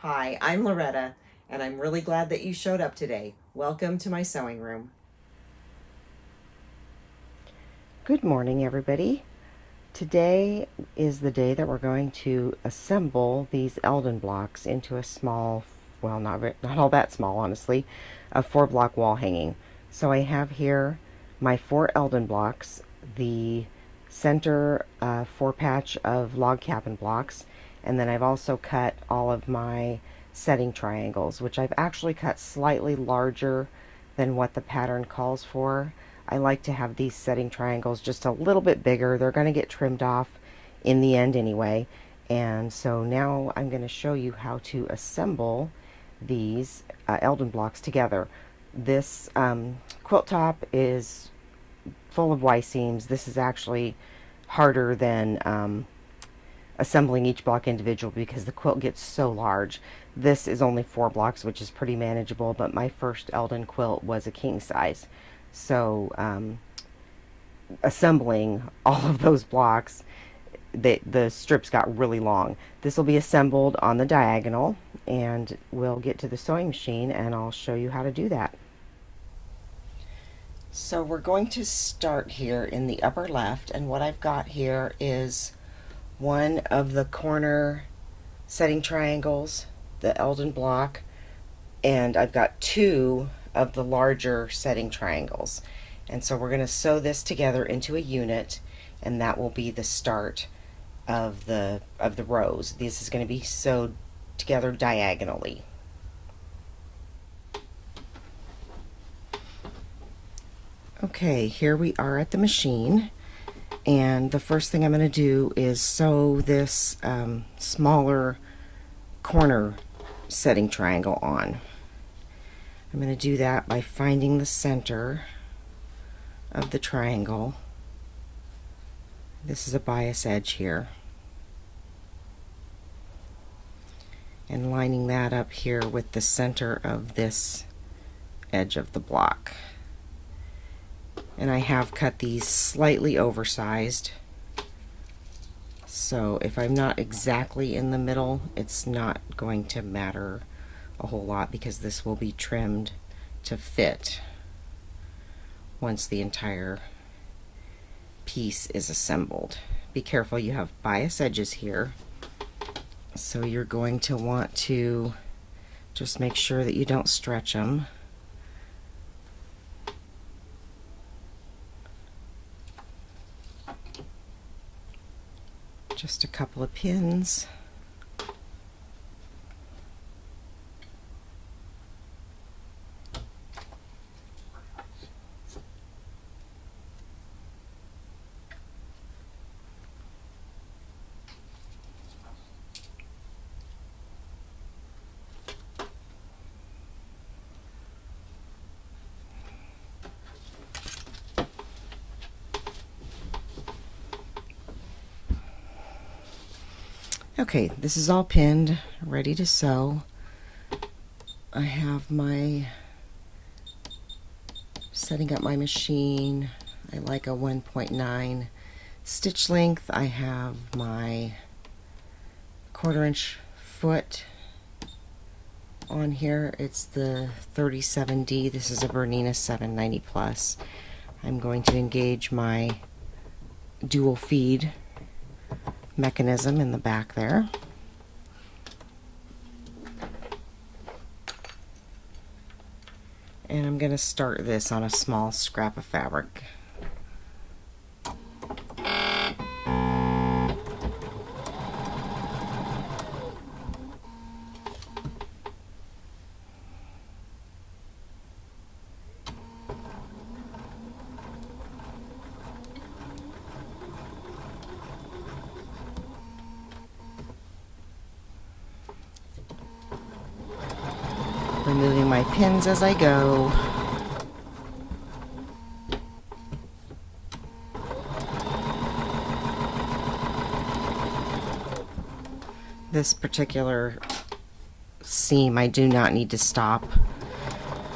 Hi, I'm Loretta, and I'm really glad that you showed up today. Welcome to my sewing room. Good morning, everybody. Today is the day that we're going to assemble these Eldon blocks into a small, well, not all that small, honestly, a 4-block wall hanging. So I have here my 4 Eldon blocks, the center 4-patch of log cabin blocks, and then I've also cut all of my setting triangles, which I've actually cut slightly larger than what the pattern calls for. I like to have these setting triangles just a little bit bigger. They're going to get trimmed off in the end anyway. And so now I'm going to show you how to assemble these Eldon blocks together. This quilt top is full of Y seams. This is actually harder than assembling each block individual because the quilt gets so large. This is only 4 blocks, which is pretty manageable, but my first Eldon quilt was a king size. So assembling all of those blocks, the strips got really long. This will be assembled on the diagonal, and we'll get to the sewing machine and I'll show you how to do that. So we're going to start here in the upper left, and what I've got here is one of the corner setting triangles, the Eldon block, and I've got 2 of the larger setting triangles. And so we're going to sew this together into a unit, and that will be the start of the rows. This is going to be sewed together diagonally. Okay, here we are at the machine, and the first thing I'm going to do is sew this smaller corner setting triangle on. I'm going to do that by finding the center of the triangle. This is a bias edge here, and lining that up here with the center of this edge of the block. And I have cut these slightly oversized, so if I'm not exactly in the middle, it's not going to matter a whole lot because this will be trimmed to fit once the entire piece is assembled. Be careful, you have bias edges here, so you're going to want to just make sure that you don't stretch them. Just a couple of pins. Okay, this is all pinned, ready to sew. I have my setting up my machine. I like a 1.9 stitch length. I have my 1/4 inch foot on here. It's the 37D. This is a Bernina 790 plus. I'm going to engage my dual feed mechanism in the back there. And I'm going to start this on a small scrap of fabric. Removing my pins as I go. This particular seam I do not need to stop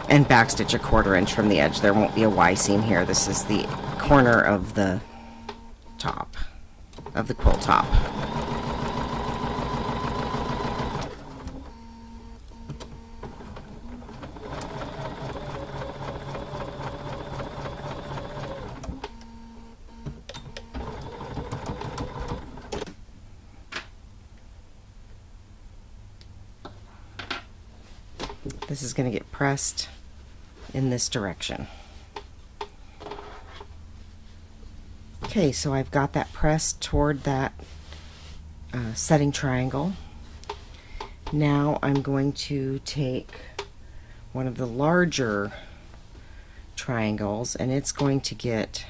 and backstitch a 1/4 inch from the edge. There won't be a Y seam here. This is the corner of the top of the quilt top. This is going to get pressed in this direction. Okay, so I've got that pressed toward that setting triangle. Now I'm going to take one of the larger triangles, and it's going to get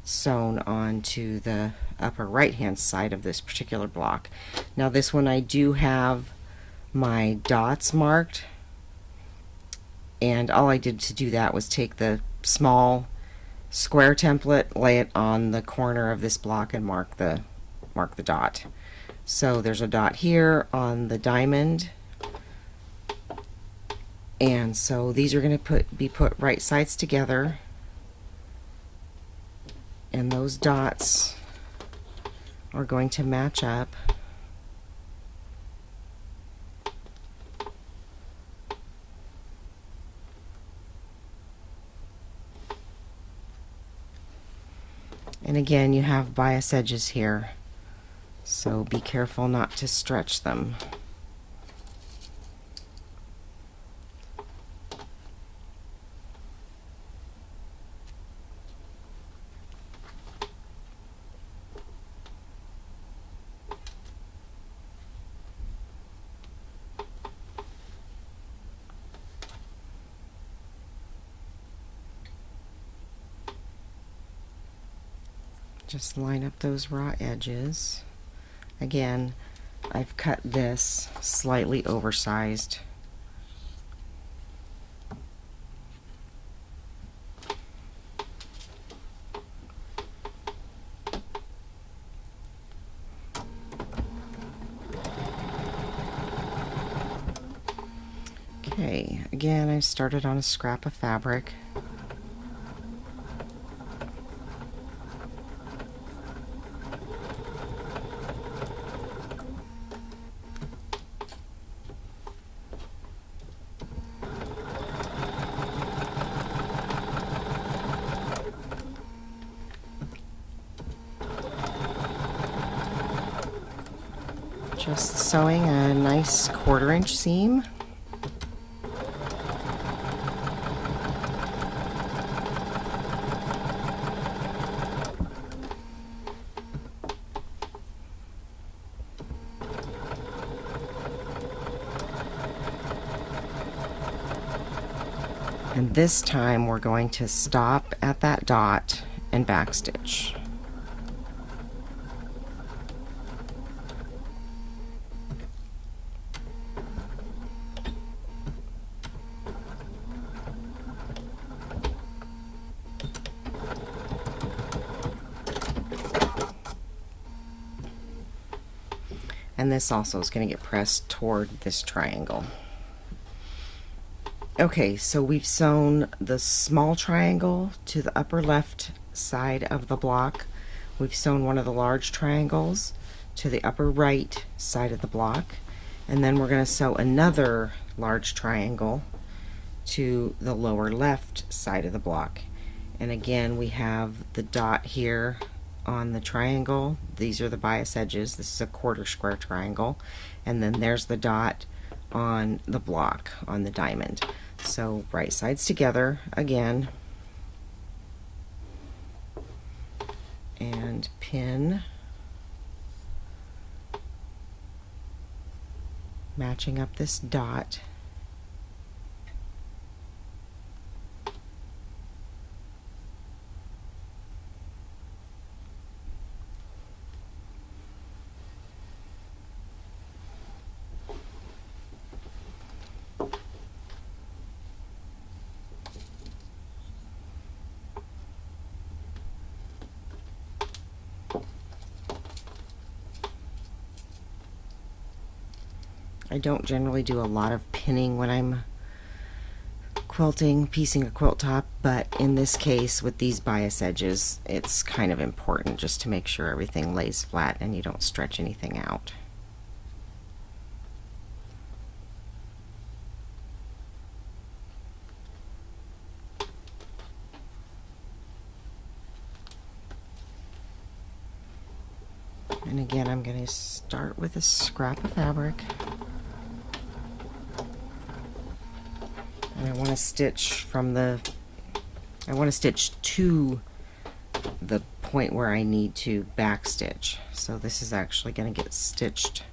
sewn onto the upper right hand side of this particular block. Now this one I do have my dots marked, and all I did to do that was take the small square template, lay it on the corner of this block, and mark the dot. So there's a dot here on the diamond, and so these are going to be put right sides together, and those dots are going to match up. And again, you have bias edges here, so be careful not to stretch them. Just line up those raw edges. Again, I've cut this slightly oversized. Okay, again, I started on a scrap of fabric. Just sewing a nice 1/4 inch seam. And this time we're going to stop at that dot and backstitch. And this also is going to get pressed toward this triangle. Okay, so we've sewn the small triangle to the upper left side of the block. We've sewn one of the large triangles to the upper right side of the block. And then we're going to sew another large triangle to the lower left side of the block. And again, we have the dot here on the triangle. These are the bias edges. This is a 1/4 square triangle. And then there's the dot on the block, on the diamond. So right sides together again, and pin, matching up this dot. I don't generally do a lot of pinning when I'm quilting, piecing a quilt top, but in this case with these bias edges, it's kind of important just to make sure everything lays flat and you don't stretch anything out. And again, I'm going to start with a scrap of fabric. And I want to stitch to the point where I need to back stitch. So this is actually going to get stitched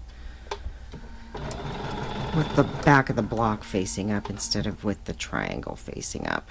with the back of the block facing up instead of with the triangle facing up.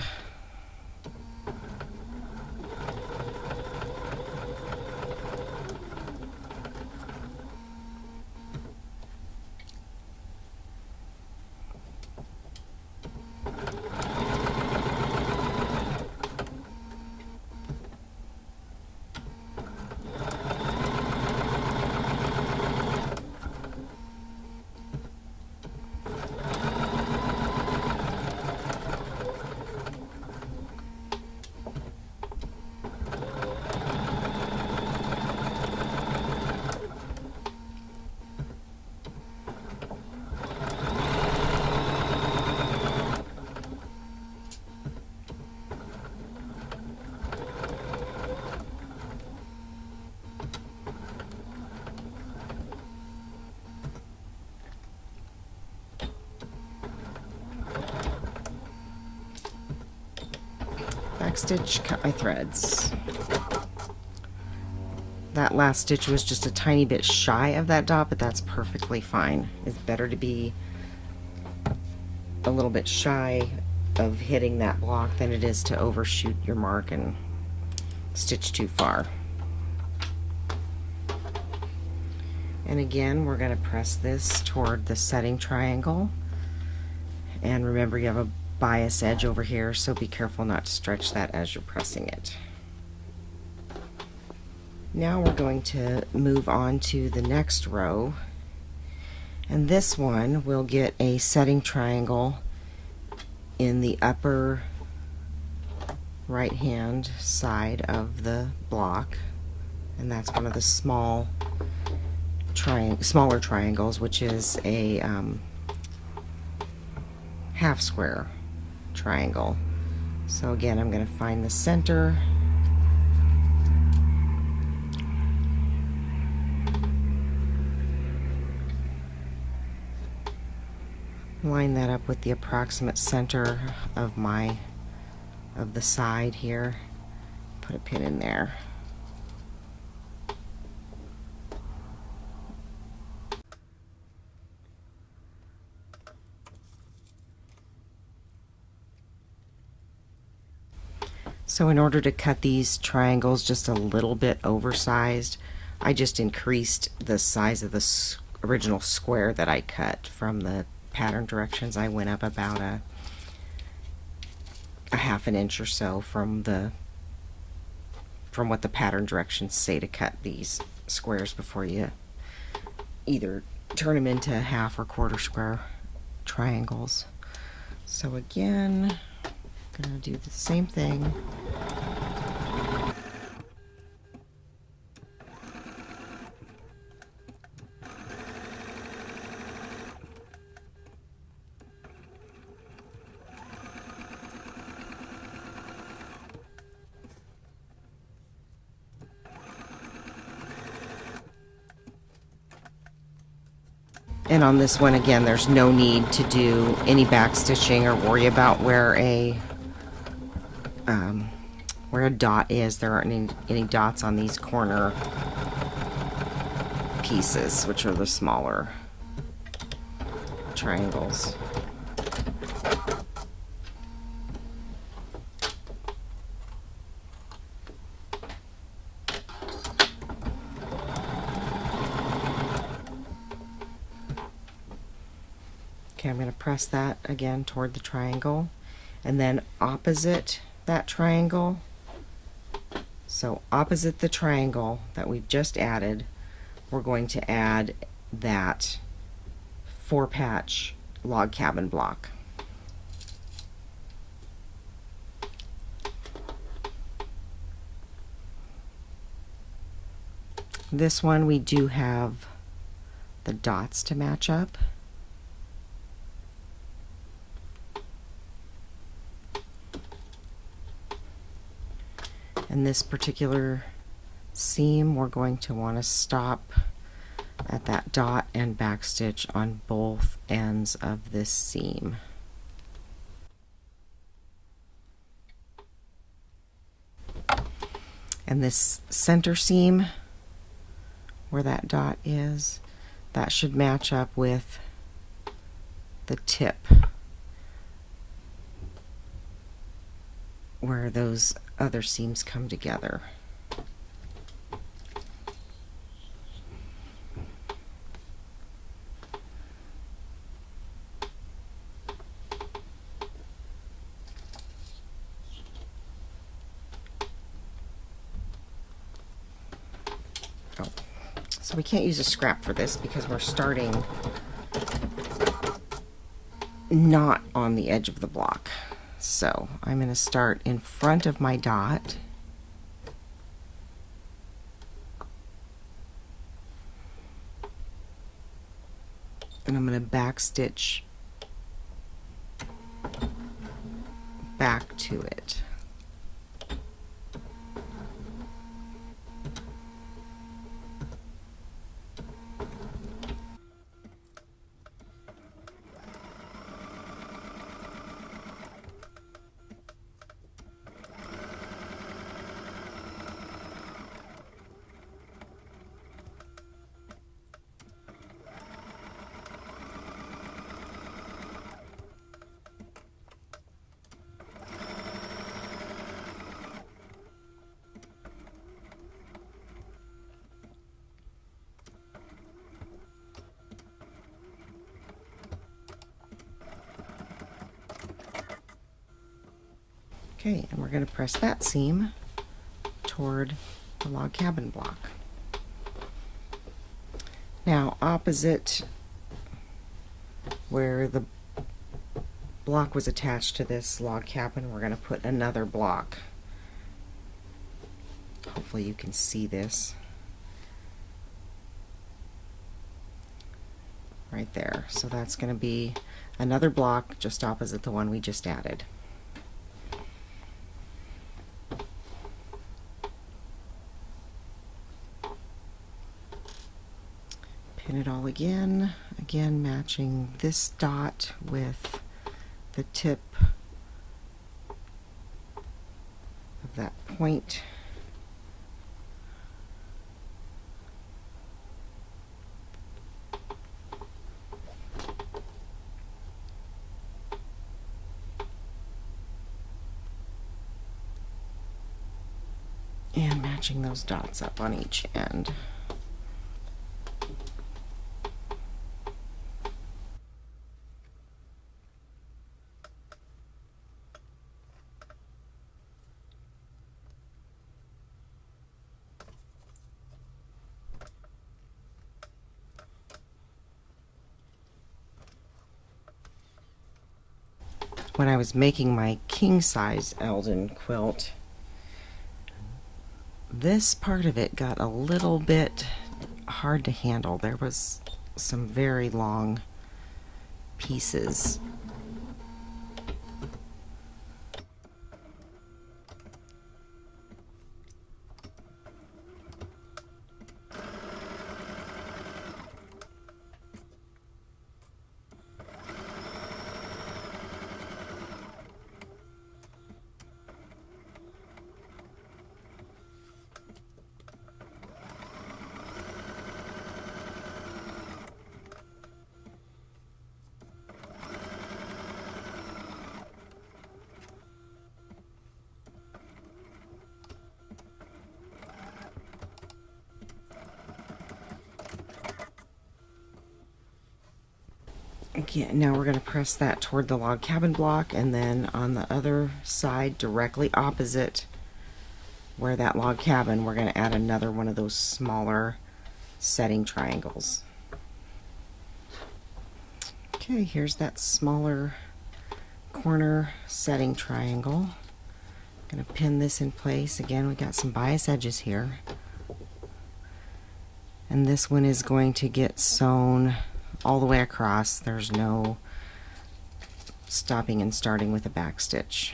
Backstitch, cut my threads. That last stitch was just a tiny bit shy of that dot, but that's perfectly fine. It's better to be a little bit shy of hitting that block than it is to overshoot your mark and stitch too far. And again, we're going to press this toward the setting triangle. And remember, you have a bias edge over here, so be careful not to stretch that as you're pressing it. Now we're going to move on to the next row, and this one will get a setting triangle in the upper right hand side of the block, and that's one of the smaller triangles, which is a half square triangle. So again, I'm going to find the center, line that up with the approximate center of the side here, put a pin in there. So in order to cut these triangles just a little bit oversized, I just increased the size of the original square that I cut from the pattern directions. I went up about a half an inch or so from what the pattern directions say to cut these squares before you either turn them into half or quarter square triangles. So again, I'm going to do the same thing. And on this one, again, there's no need to do any back stitching or worry about where a dot is. There aren't any dots on these corner pieces, which are the smaller triangles. Okay, I'm going to press that again toward the triangle, and then opposite that triangle, so opposite the triangle that we've just added, we're going to add that 4-patch log cabin block. This one we do have the dots to match up. In this particular seam, we're going to want to stop at that dot and backstitch on both ends of this seam. And this center seam, where that dot is, that should match up with the tip where those other seams come together. So we can't use a scrap for this because we're starting not on the edge of the block. So I'm going to start in front of my dot. And I'm going to back stitch back to it. Okay, and we're going to press that seam toward the log cabin block. Now, opposite where the block was attached to this log cabin, we're going to put another block. Hopefully you can see this right there. So that's going to be another block just opposite the one we just added. Pin it all again matching this dot with the tip of that point. And matching those dots up on each end. When I was making my king size Eldon quilt, this part of it got a little bit hard to handle. There was some very long pieces. Again, now we're going to press that toward the log cabin block, and then on the other side, directly opposite where that log cabin, we're going to add another one of those smaller setting triangles. Okay, here's that smaller corner setting triangle. I'm going to pin this in place. Again, we got some bias edges here. And this one is going to get sewn all the way across. There's no stopping and starting with a back stitch.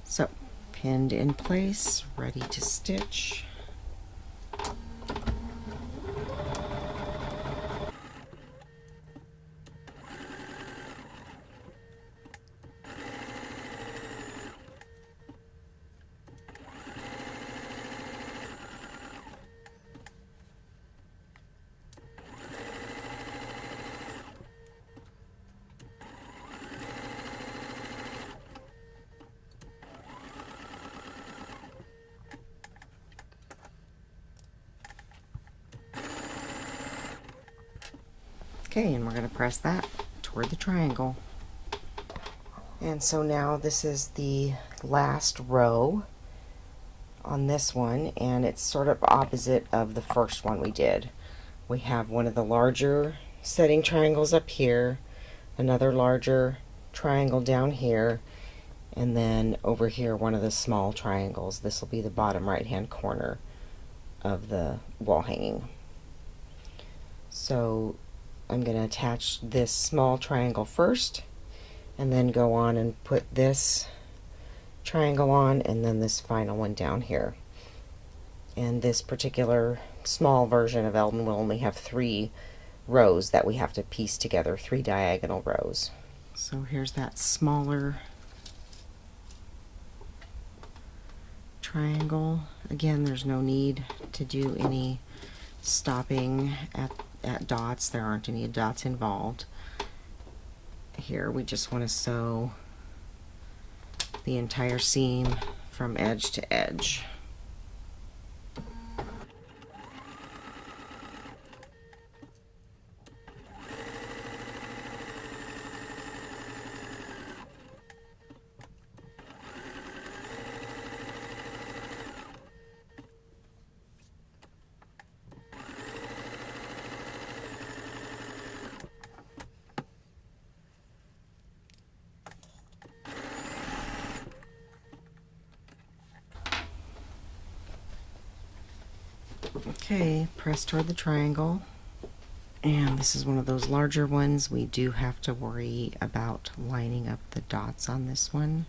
So pinned in place, ready to stitch. Okay, and we're going to press that toward the triangle. And so now this is the last row on this one, and it's sort of opposite of the first one we did. We have one of the larger setting triangles up here, another larger triangle down here, and then over here one of the small triangles. This will be the bottom right hand corner of the wall hanging. So I'm going to attach this small triangle first, and then go on and put this triangle on, and then this final one down here. And this particular small version of Eldon will only have 3 rows that we have to piece together, 3 diagonal rows. So here's that smaller triangle. Again, there's no need to do any stopping at dots. There aren't any dots involved. Here we just want to sew the entire seam from edge to edge. Okay, press toward the triangle, and this is one of those larger ones. We do have to worry about lining up the dots on this one.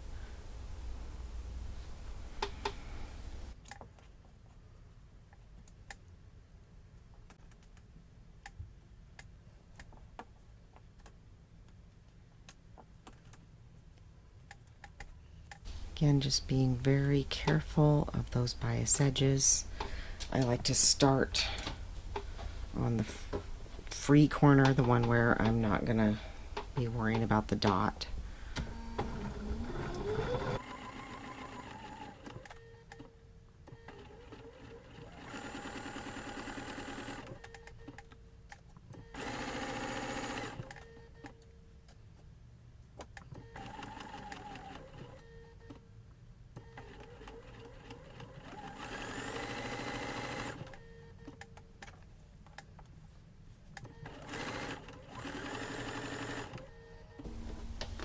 Again, just being very careful of those bias edges. I like to start on the free corner, the one where I'm not going to be worrying about the dot.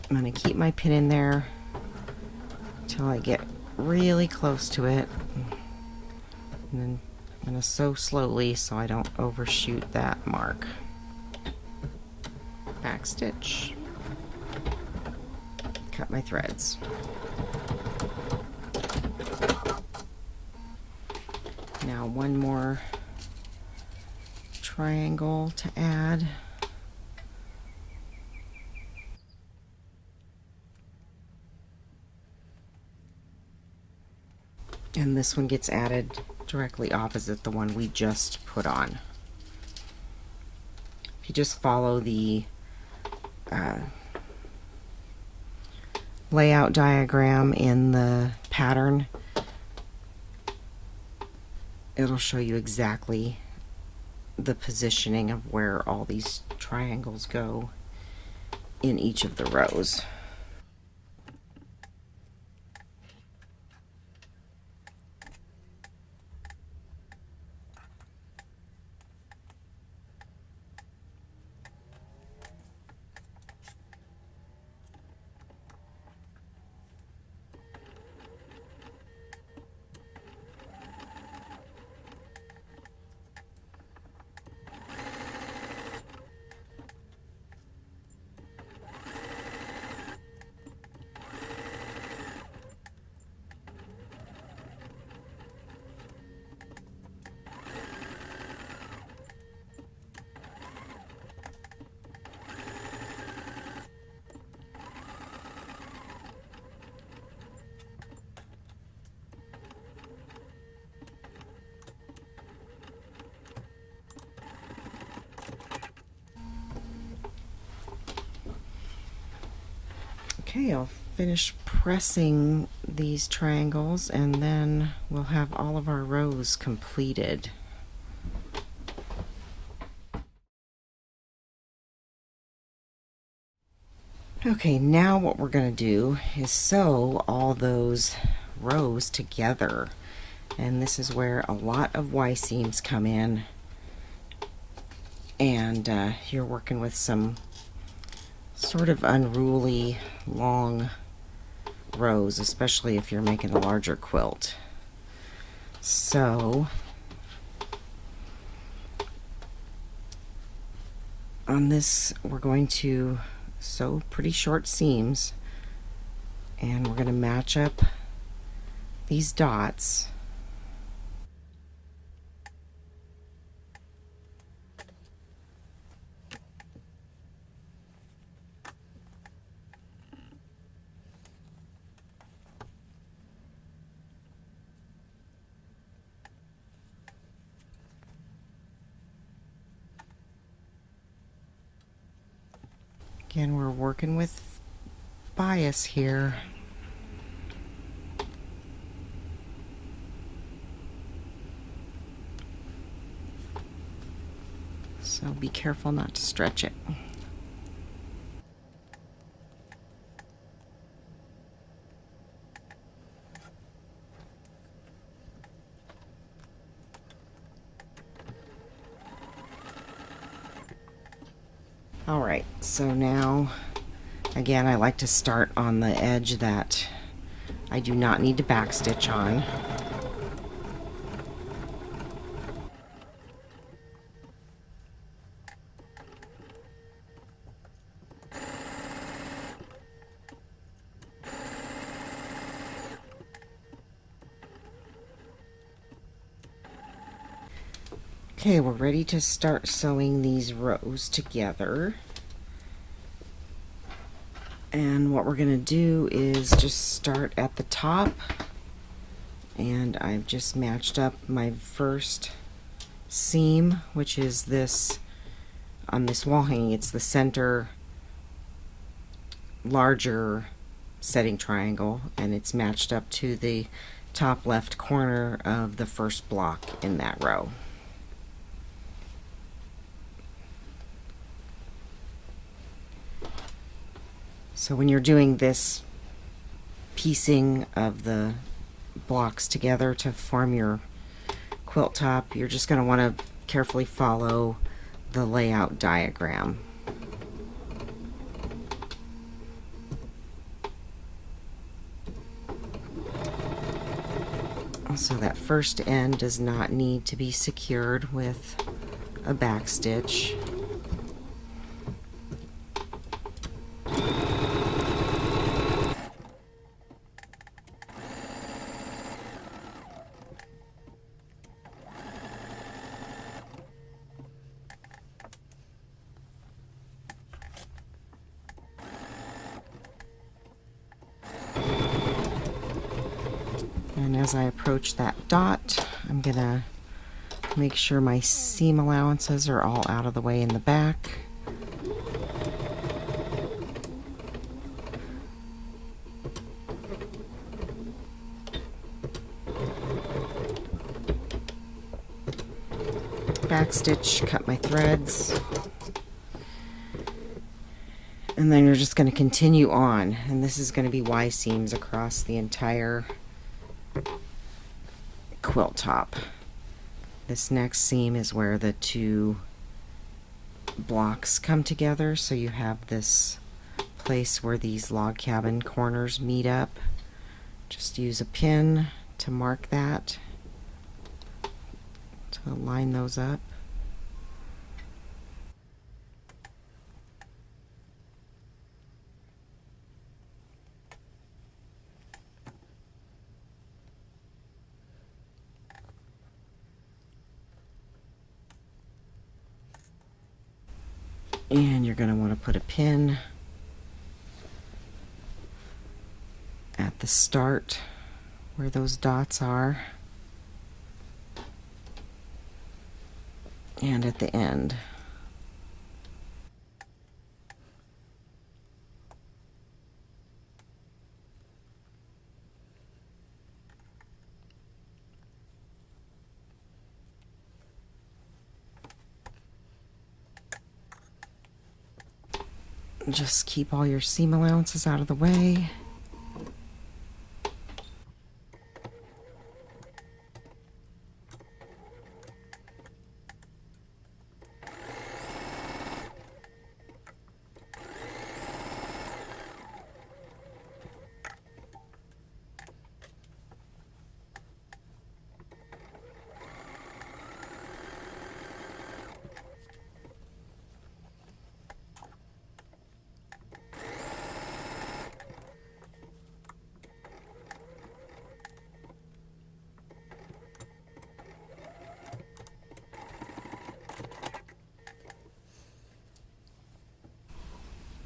I'm going to keep my pin in there until I get really close to it, and then I'm going to sew slowly so I don't overshoot that mark. Back stitch, cut my threads. Now one more triangle to add. And this one gets added directly opposite the one we just put on. If you just follow the layout diagram in the pattern, it'll show you exactly the positioning of where all these triangles go in each of the rows. Okay, I'll finish pressing these triangles and then we'll have all of our rows completed. Okay, now what we're going to do is sew all those rows together. And this is where a lot of Y seams come in. And you're working with some sort of unruly long rows, especially if you're making a larger quilt. So on this we're going to sew pretty short seams, and we're going to match up these dots. Again, we're working with bias here. So be careful not to stretch it. Alright, so now, again, I like to start on the edge that I do not need to backstitch on. Okay, we're ready to start sewing these rows together. And what we're going to do is just start at the top. And I've just matched up my first seam, which is this, on this wall hanging, it's the center larger setting triangle, and it's matched up to the top left corner of the first block in that row. So when you're doing this piecing of the blocks together to form your quilt top, you're just going to want to carefully follow the layout diagram. Also, that first end does not need to be secured with a back stitch. And as I approach that dot, I'm going to make sure my seam allowances are all out of the way in the back. Back stitch, cut my threads. And then you're just going to continue on, and this is going to be Y seams across the entire quilt top. This next seam is where the two blocks come together, so you have this place where these log cabin corners meet up. Just use a pin to mark that, to line those up. And you're going to want to put a pin at the start where those dots are, and at the end. Just keep all your seam allowances out of the way.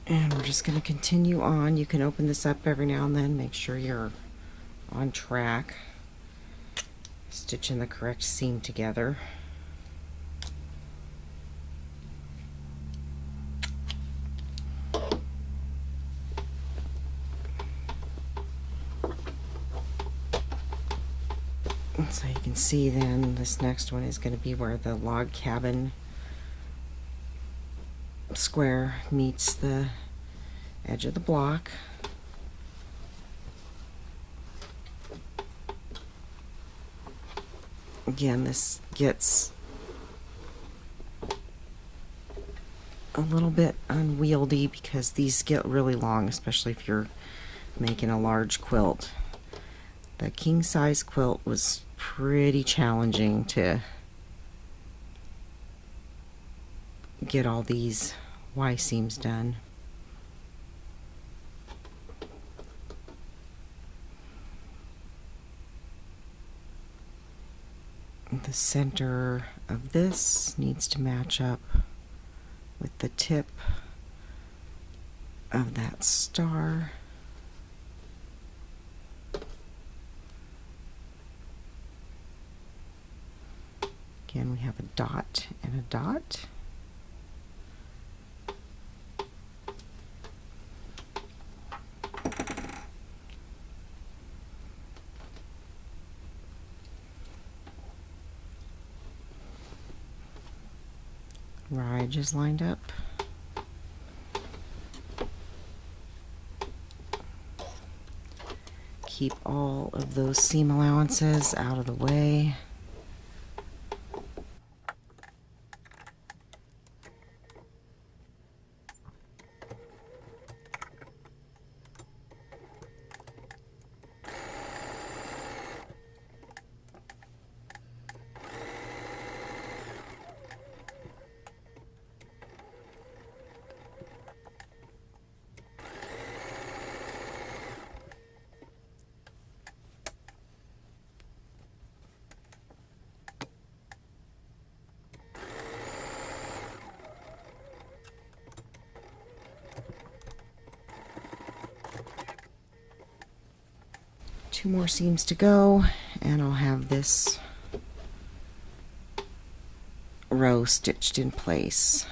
And we're just going to continue on. You can open this up every now and then, make sure you're on track, stitching the correct seam together. So you can see then this next one is going to be where the log cabin square meets the edge of the block. Again, this gets a little bit unwieldy because these get really long, especially if you're making a large quilt. The king size quilt was pretty challenging to get all these Y seams done. The center of this needs to match up with the tip of that star. Again, we have a dot and a dot. Right edges lined up. Keep all of those seam allowances out of the way. Two more seams to go, and I'll have this row stitched in place.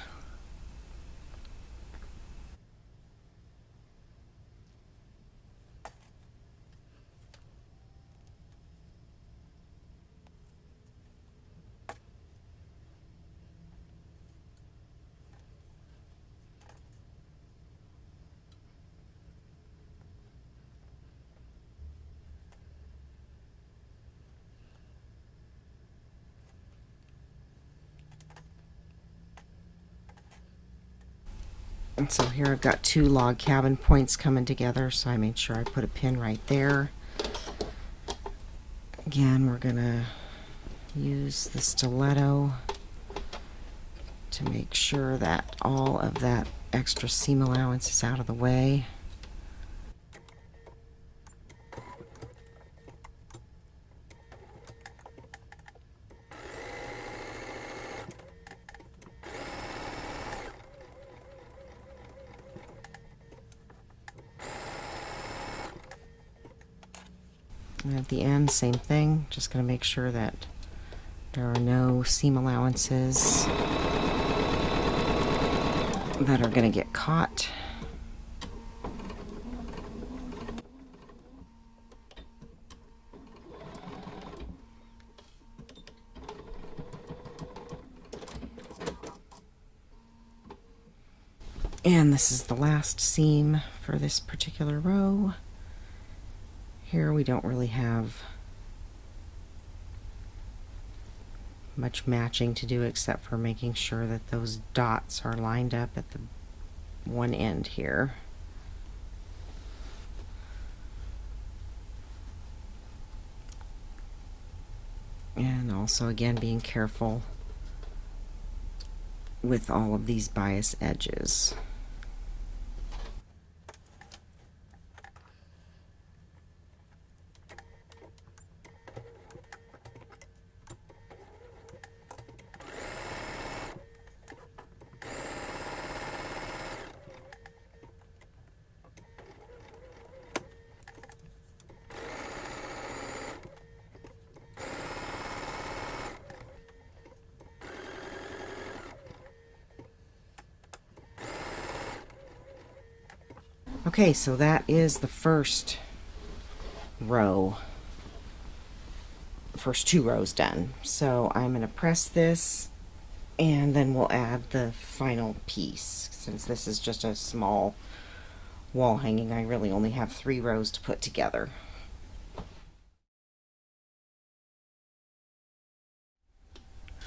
And so here I've got two log cabin points coming together, so I made sure I put a pin right there. Again, we're gonna use the stiletto to make sure that all of that extra seam allowance is out of the way. And at the end, same thing, just going to make sure that there are no seam allowances that are going to get caught. And this is the last seam for this particular row. Here we don't really have much matching to do except for making sure that those dots are lined up at the one end here. And also again being careful with all of these bias edges. Okay, so that is the first row, first two rows done. So I'm going to press this and then we'll add the final piece. Since this is just a small wall hanging, I really only have 3 rows to put together.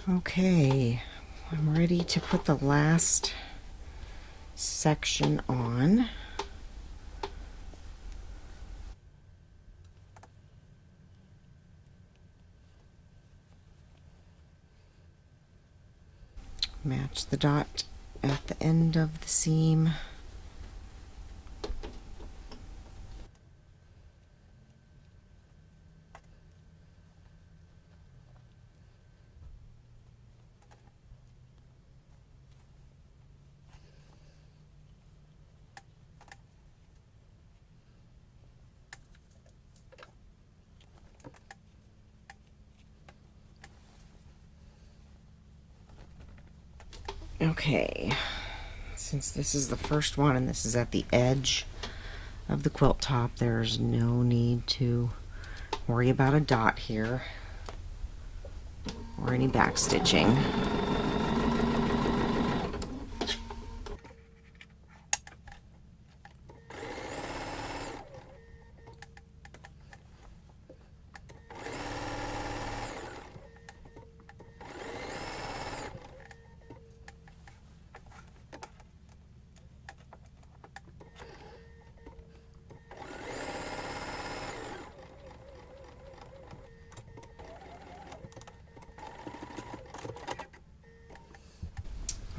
Okay, I'm ready to put the last section on. Match the dot at the end of the seam. Okay, since this is the first one and this is at the edge of the quilt top, there's no need to worry about a dot here or any back stitching.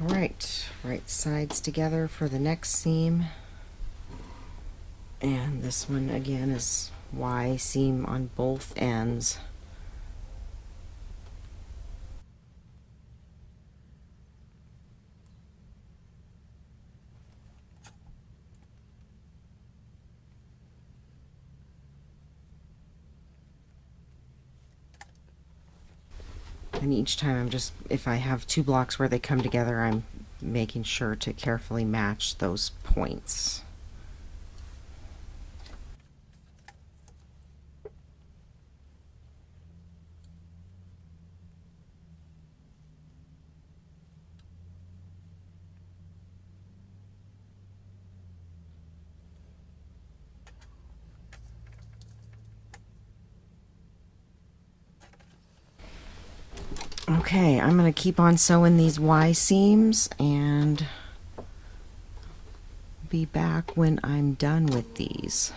Alright, right sides together for the next seam. And this one again is Y seam on both ends. And each time I'm just, if I have 2 blocks where they come together, I'm making sure to carefully match those points. Okay, I'm going to keep on sewing these Y seams and be back when I'm done with these.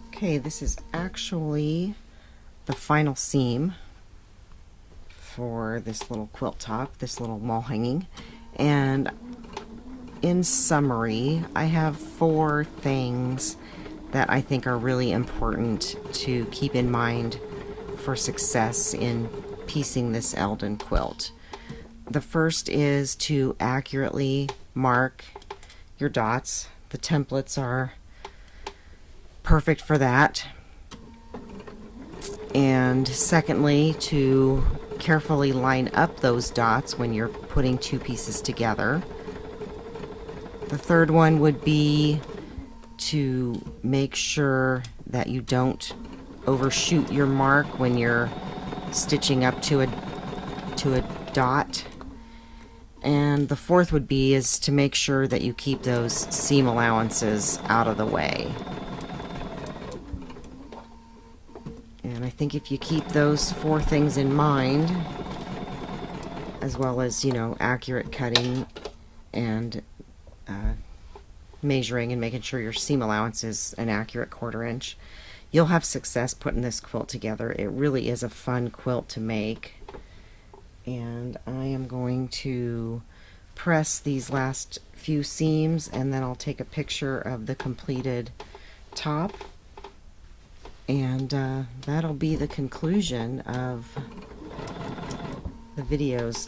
Okay, this is actually the final seam for this little quilt top, this little wall hanging. And in summary, I have 4 things that I think are really important to keep in mind for success in piecing this Eldon quilt. The first is to accurately mark your dots. The templates are perfect for that. And secondly, to carefully line up those dots when you're putting 2 pieces together. The third one would be to make sure that you don't overshoot your mark when you're stitching up to a dot. And the fourth would be is to make sure that you keep those seam allowances out of the way. And I think if you keep those four things in mind, as well as, you know, accurate cutting and measuring and making sure your seam allowance is an accurate 1/4 inch, you'll have success putting this quilt together. It really is a fun quilt to make. And I am going to press these last few seams, and then I'll take a picture of the completed top, and that'll be the conclusion of the videos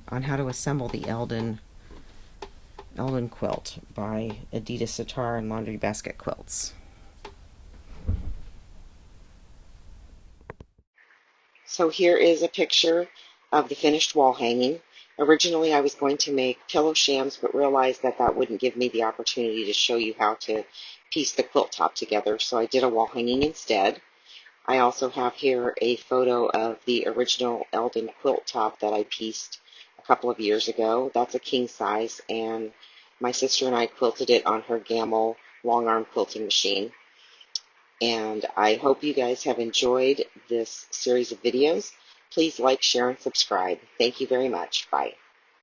on how to assemble the Eldon quilt by Adidas Sitar and Laundry Basket Quilts. So here is a picture of the finished wall hanging. Originally I was going to make pillow shams, but realized that that wouldn't give me the opportunity to show you how to piece the quilt top together, so I did a wall hanging instead. I also have here a photo of the original Eldon quilt top that I pieced a couple of years ago. That's a king size, and my sister and I quilted it on her Gamble long arm quilting machine. And I hope you guys have enjoyed this series of videos. Please like, share, and subscribe. Thank you very much. Bye.